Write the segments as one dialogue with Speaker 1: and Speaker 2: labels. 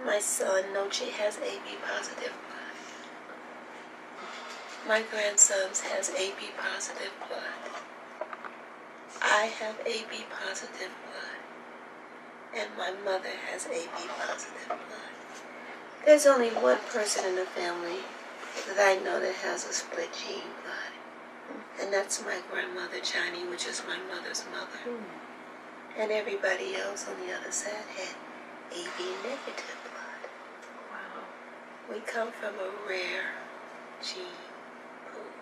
Speaker 1: My son, Noche, has AB positive blood. My grandsons has AB positive blood. I have AB positive blood. And my mother has AB positive blood. There's only one person in the family that I know that has a split gene blood. And that's my grandmother, Johnny, which is my mother's mother. And everybody else on the other side had AB negative blood.
Speaker 2: Wow.
Speaker 1: We come from a rare gene pool.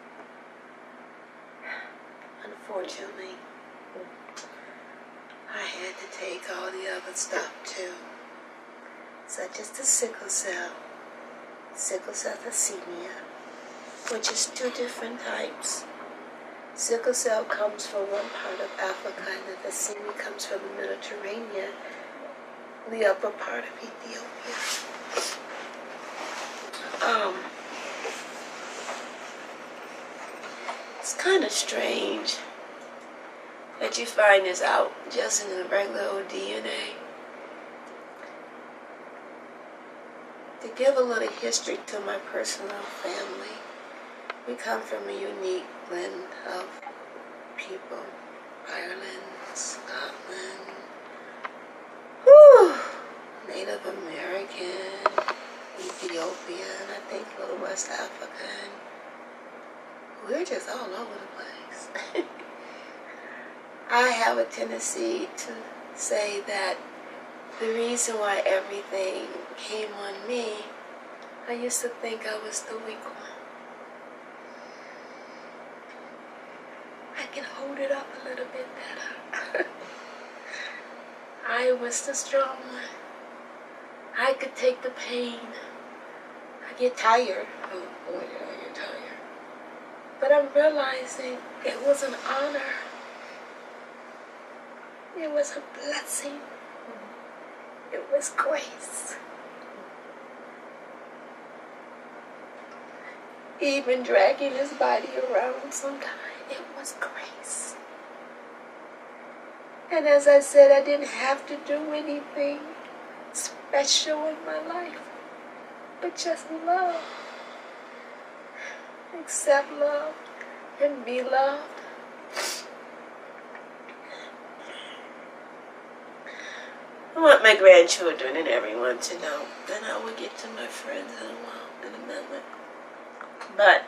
Speaker 1: Unfortunately, I had to take all the other stuff too, such as the sickle cell thalassemia, which is 2 different types. Sickle cell comes from one part of Africa, and the thalassemia comes from the Mediterranean, the upper part of Ethiopia. It's kind of strange that you find this out just in the regular old DNA. To give a little history to my personal family, we come from a unique blend of people. Ireland, Scotland, Native American, Ethiopian, I think a little West African. We're just all over the place. I have a tendency to say that the reason why everything came on me, I used to think I was the weak one. I can hold it up a little bit better. I was the strong one. I could take the pain. I get tired. Oh boy, did I get tired. But I'm realizing it was an honor. It was a blessing. It was grace. Even dragging his body around sometimes, it was grace. And as I said, I didn't have to do anything special in my life, but just love. Accept love and be loved. I want my grandchildren and everyone to know, and I will get to my friends in a minute. But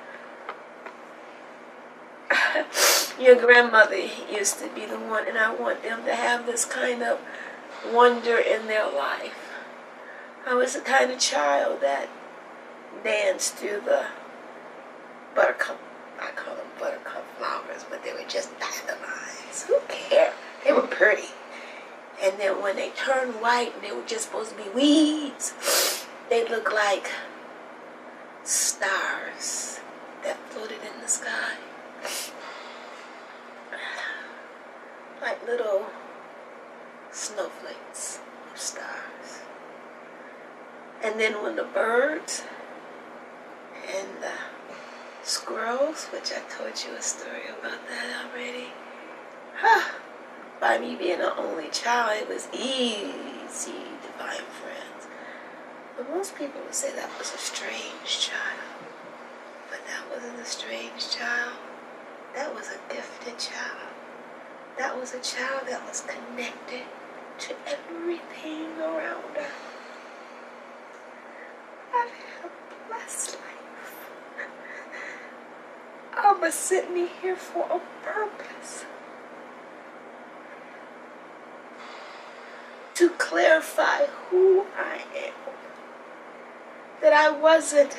Speaker 1: your grandmother used to be the one, and I want them to have this kind of wonder in their life. I was the kind of child that danced through the buttercup, I call them buttercup flowers, but they were just dandelions. Who cared? They were pretty. And then when they turned white and they were just supposed to be weeds, they looked like stars that floated in the sky. Like little snowflakes of stars. And then when the birds and the squirrels, which I told you a story about that already, by me being an only child, it was easy to find friends. But most people would say that was a strange child. But that wasn't a strange child. That was a gifted child. That was a child that was connected to everything around her. I've had a blessed life. Abba sent me here for a purpose. To clarify who I am. That I wasn't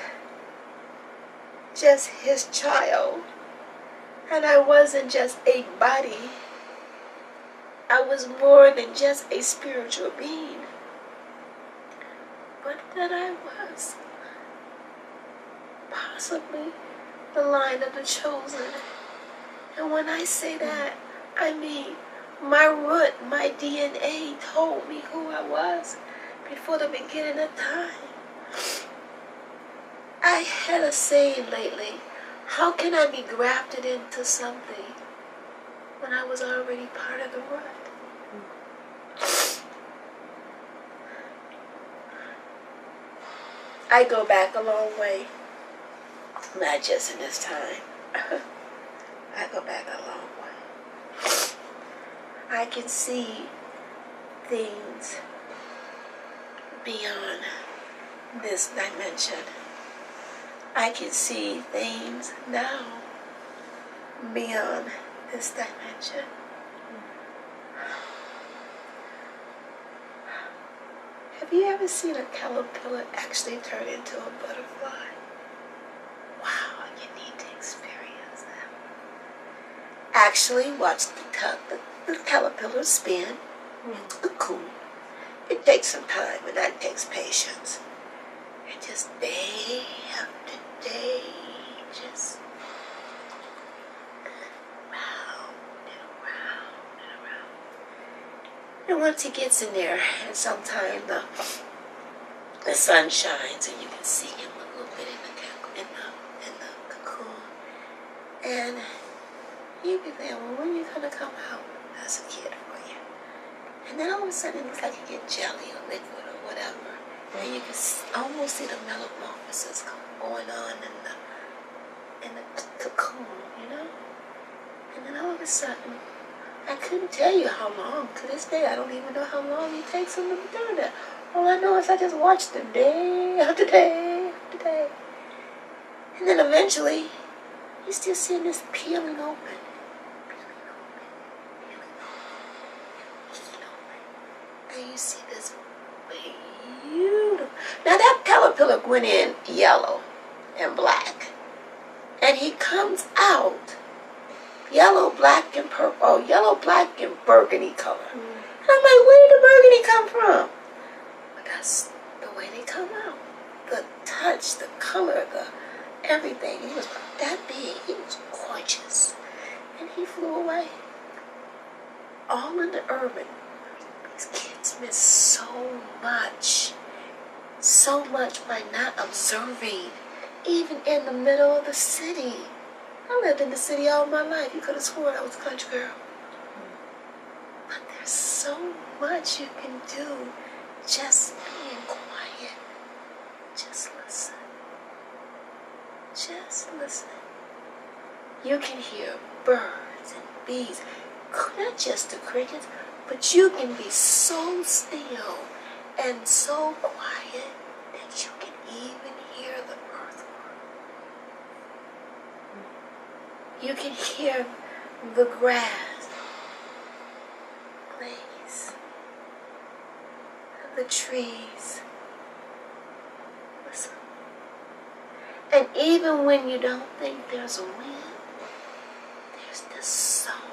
Speaker 1: just his child. And I wasn't just a body. I was more than just a spiritual being. But that I was possibly the line of the chosen. And when I say that, I mean my root, my DNA told me who I was before the beginning of time. I had a saying lately, how can I be grafted into something when I was already part of the root? I go back a long way. Not just in this time. I go back a long way. I can see things beyond this dimension. I can see things now beyond this dimension. Have you ever seen a caterpillar actually turn into a butterfly? Wow, you need to experience that. Actually, watch the caterpillar spin into the cocoon. It takes some time, and that takes patience. And just day after day, just round and around and around. And once he gets in there, and sometimes the sun shines, and you can see him a little bit in the cocoon. And you be there, well, when are you gonna come out as a kid for you? And then all of a sudden, it looks like you get jelly or liquid or whatever. And you can almost see the metamorphosis going on in the cocoon, you know? And then all of a sudden, I couldn't tell you how long. To this day, I don't even know how long it takes them to do that. All I know is I just watched them day after day after day. And then eventually, you still seeing this peeling open. And you see this beautiful. Now that caterpillar went in yellow and black. And he comes out yellow, black, and purple. Oh, yellow, black, and burgundy color. And I'm like, where did the burgundy come from? But that's the way they come out. The touch, the color, the everything. He was that big. He was gorgeous. And he flew away. All in the urban. These kids miss so much by not observing, even in the middle of the city. I lived in the city all my life. You could have sworn I was a country girl. But there's so much you can do just being quiet. Just listen. Just listen. You can hear birds and bees, not just the crickets, but you can be so still and so quiet that you can even hear the earthworm. You can hear the grass blaze, the trees. Listen. And even when you don't think there's a wind, there's this sound.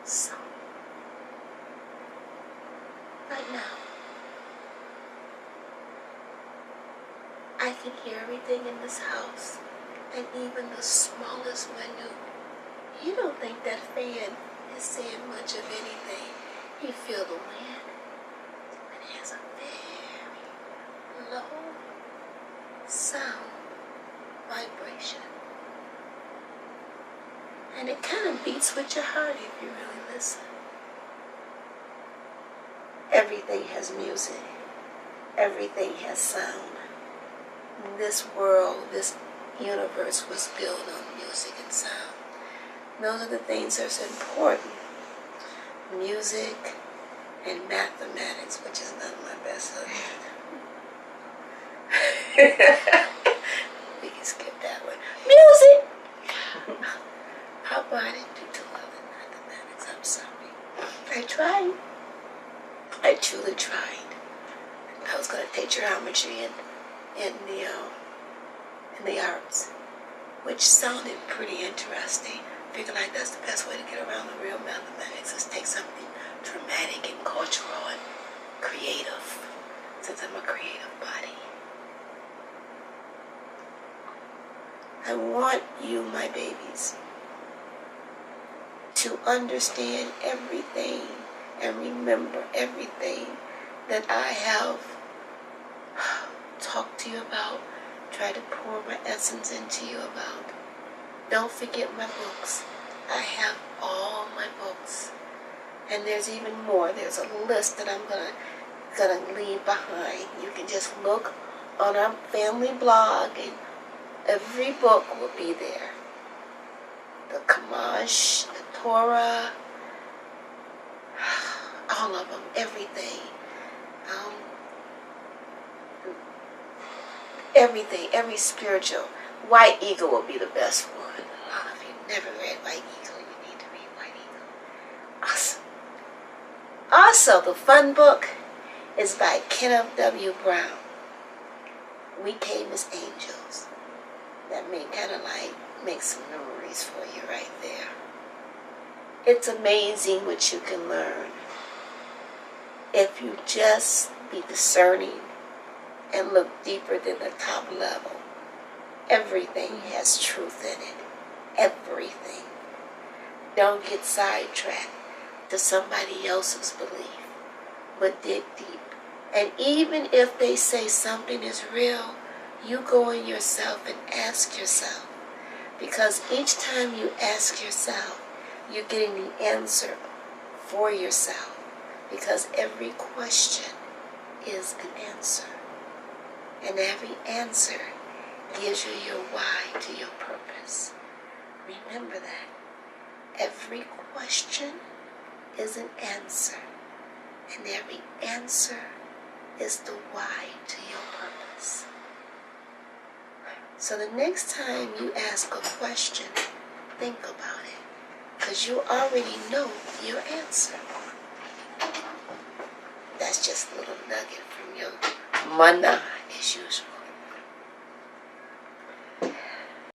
Speaker 1: So, right now, I can hear everything in this house, and even the smallest minute. You don't think that fan is saying much of anything. You feel the wind, and it has a very low sound vibration. And it kind of beats with your heart if you really listen. Everything has music. Everything has sound. This world, this universe was built on music and sound. Those are the things that's important. Music and mathematics, which is not my best subject. We can skip that one. Music! I didn't do too well in mathematics. I'm sorry. I tried. I truly tried. I was going to take geometry in the arts, which sounded pretty interesting. I figured like that's the best way to get around the real mathematics is take something dramatic and cultural and creative, since I'm a creative body. I want you, my babies, to understand everything and remember everything that I have talked to you about, tried to pour my essence into you about. Don't forget my books. I have all my books. And there's even more. There's a list that I'm gonna leave behind. You can just look on our family blog, and every book will be there. The Kamash, the Torah, all of them, everything. Everything, every spiritual. White Eagle will be the best one. A lot of you never read White Eagle. You need to read White Eagle. Awesome. Also, the fun book is by Kenneth W. Brown. We Came as Angels. That may kind of like make some memories for you right there. It's amazing what you can learn if you just be discerning and look deeper than the top level. Everything has truth in it. Everything. Don't get sidetracked to somebody else's belief, but dig deep. And even if they say something is real, you go in yourself and ask yourself. Because each time you ask yourself, you're getting the answer for yourself. Because every question is an answer. And every answer gives you your why to your purpose. Remember that. Every question is an answer. And every answer is the why to your purpose. So the next time you ask a question, think about it. Because you already know your answer. That's just a little nugget from your mana as usual.